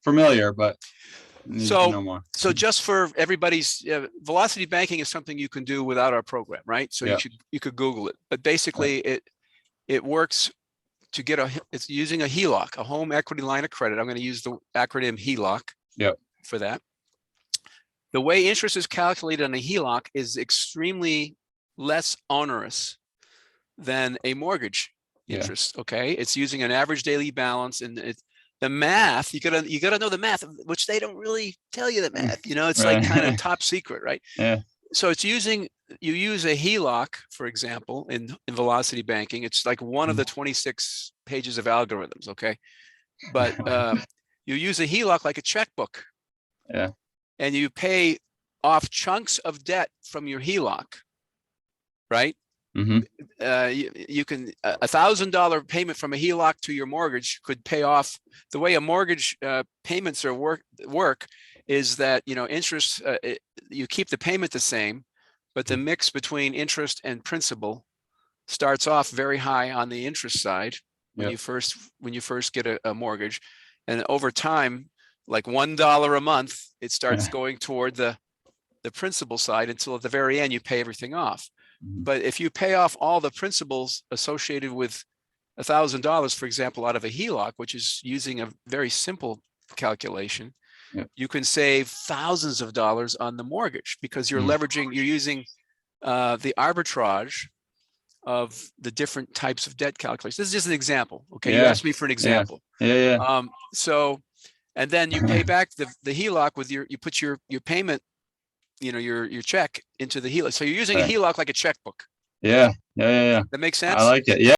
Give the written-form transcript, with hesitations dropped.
familiar, but need to know So, more. so just for everybody's, velocity banking is something you can do without our program, right? So Yeah. you could Google it, but basically it works to get it's using a HELOC, a home equity line of credit. I'm going to use the acronym HELOC for that. The way interest is calculated on a HELOC is extremely less onerous than a mortgage interest. Okay, it's using an average daily balance, and the math, you gotta know the math, which they don't really tell you the math. You know, it's like kind of top secret, right? Yeah. So it's you use a HELOC, for example, in velocity banking. It's like one of the 26 pages of algorithms. Okay, but you use a HELOC like a checkbook. Yeah. And you pay off chunks of debt from your HELOC, right? You can $1,000 payment from a HELOC to your mortgage could pay off. The way a mortgage payments are work is that, you know, interest, you keep the payment the same, but the mix between interest and principal starts off very high on the interest side when you first get a mortgage, and over time, like $1 a month, it starts going toward the principal side until at the very end you pay everything off. But if you pay off all the principals associated with $1,000, for example, out of a HELOC, which is using a very simple calculation, you can save thousands of dollars on the mortgage because you're leveraging, you're using the arbitrage of the different types of debt calculations. This is just an example. Okay, you asked me for an example. So, and then you pay back the HELOC with you put your payment, you know, your check into the HELOC. So you're using a HELOC like a checkbook. Yeah. That makes sense? I like it. Yeah.